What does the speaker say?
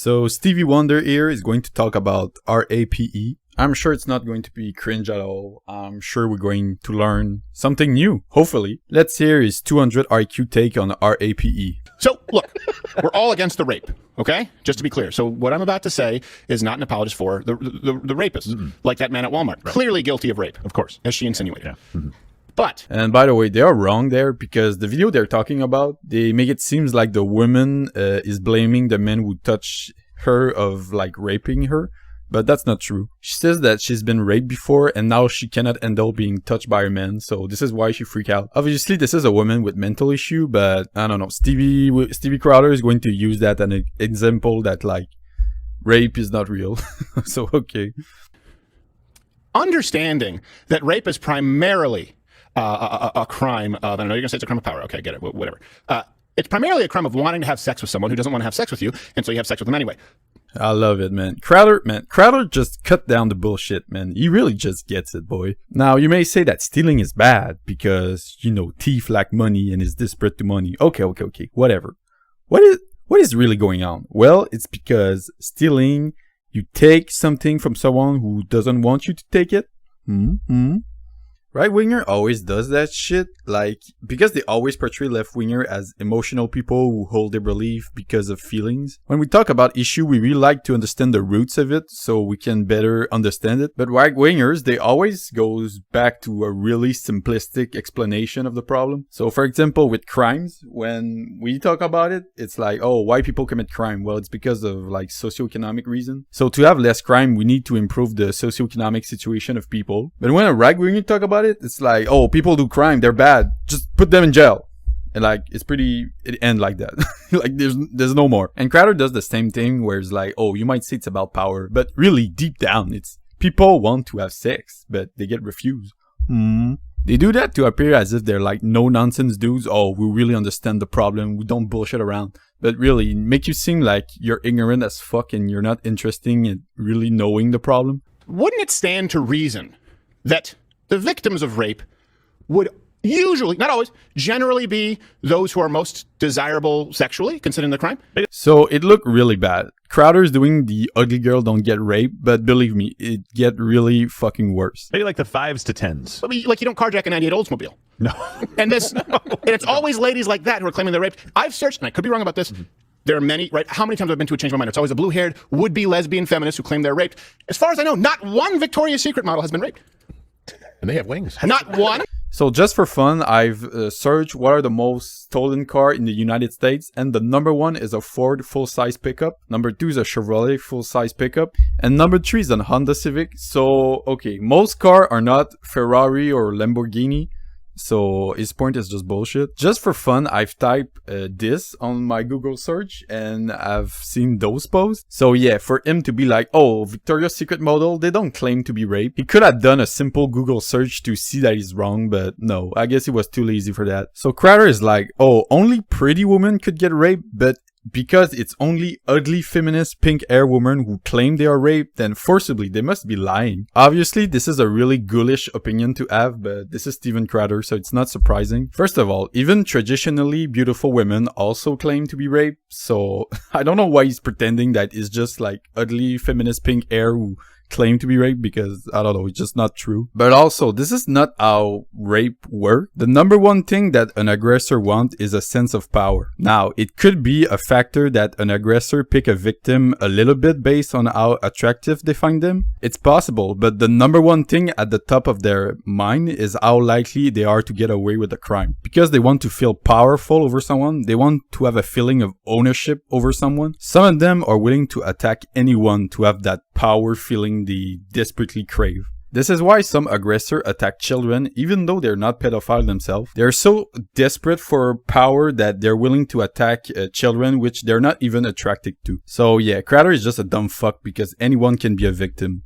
So Stevie Wonder here is going to talk about r4p3. I'm sure it's not going to be cringe at all. I'm sure we're going to learn something new, hopefully. Let's hear his 200 IQ take on r4p3. So, look, we're all against the rape, okay? Just to be clear. So what I'm about to say is not an apologist for the rapist, like that man at Walmart. Right. Clearly guilty of rape, of course, as she insinuated. Yeah. But... And by the way, they are wrong there because the video they're talking about, they make it seem like the woman is blaming the man who touched her of like raping her. But that's not true. She says that she's been raped before and now she cannot handle being touched by a man. So this is why she freaked out. Obviously, this is a woman with mental issue, but I don't know. Stevie Crowder is going to use that as an example that like rape is not real. So, okay. Understanding that rape is primarily a crime of, I know you're going to say it's a crime of power. Okay, get it, whatever. It's primarily a crime of wanting to have sex with someone who doesn't want to have sex with you, and so you have sex with them anyway. I love it, man. Crowder just cut down the bullshit, man. He really just gets it, boy. Now, you may say that stealing is bad because, you know, thief lack money and is desperate to money. Okay, whatever. What is really going on? Well, it's because stealing, you take something from someone who doesn't want you to take it. Right-winger always does that shit, like, because they always portray left-winger as emotional people who hold their belief because of feelings. When we talk about issue, we really like to understand the roots of it so we can better understand it. But right-wingers, they always goes back to a really simplistic explanation of the problem. So, for example, with crimes, when we talk about it, it's like, oh, why people commit crime? Well, it's because of, like, socioeconomic reason. So, to have less crime, we need to improve the socioeconomic situation of people. But when a right-winger talk about it's like, oh, people do crime, they're bad, just put them in jail. And like, it ends like that. Like, there's no more. And Crowder does the same thing where it's like, oh, you might say it's about power, but really deep down, it's people want to have sex, but they get refused. They do that to appear as if they're like no-nonsense dudes. Oh, we really understand the problem, we don't bullshit around. But really, make you seem like you're ignorant as fuck and you're not interested in really knowing the problem. Wouldn't it stand to reason that the victims of rape would usually, not always, generally be those who are most desirable sexually, considering the crime? So it looked really bad. Crowder's doing the ugly girl don't get raped, but believe me, it get really fucking worse. Maybe like the 5s to 10s. I mean, like you don't carjack a 98 Oldsmobile. No. And it's always ladies like that who are claiming they're raped. I've searched, and I could be wrong about this, there are many, right? How many times I've been to a change my mind? It's always a blue-haired, would-be lesbian feminist who claim they're raped. As far as I know, not one Victoria's Secret model has been raped. And they have wings. Not one. So just for fun, I've searched what are the most stolen car in the United States. And the number 1 is a Ford full-size pickup. Number 2 is a Chevrolet full-size pickup. And number 3 is a Honda Civic. So, okay, most cars are not Ferrari or Lamborghini. So his point is just bullshit. Just for fun, I've typed this on my Google search and I've seen those posts. So yeah, for him to be like, oh, Victoria's Secret model, they don't claim to be raped. He could have done a simple Google search to see that he's wrong, but no, I guess he was too lazy for that. So Crowder is like, oh, only pretty women could get raped, but because it's only ugly feminist pink hair women who claim they are raped, then forcibly they must be lying. Obviously, this is a really ghoulish opinion to have, but this is Steven Crowder, so it's not surprising. First of all, even traditionally beautiful women also claim to be raped, so I don't know why he's pretending that it's just like ugly feminist pink hair who claim to be raped, because I don't know, it's just not true. But also, this is not how rape works. The number 1 thing that an aggressor wants is a sense of power. Now, it could be a factor that an aggressor pick a victim a little bit based on how attractive they find them. It's possible, but the number 1 thing at the top of their mind is how likely they are to get away with a crime. Because they want to feel powerful over someone, they want to have a feeling of ownership over someone. Some of them are willing to attack anyone to have that power feeling they desperately crave. This is why some aggressors attack children even though they're not pedophiles themselves. They're so desperate for power that they're willing to attack children which they're not even attracted to. So yeah, Crowder is just a dumb fuck because anyone can be a victim.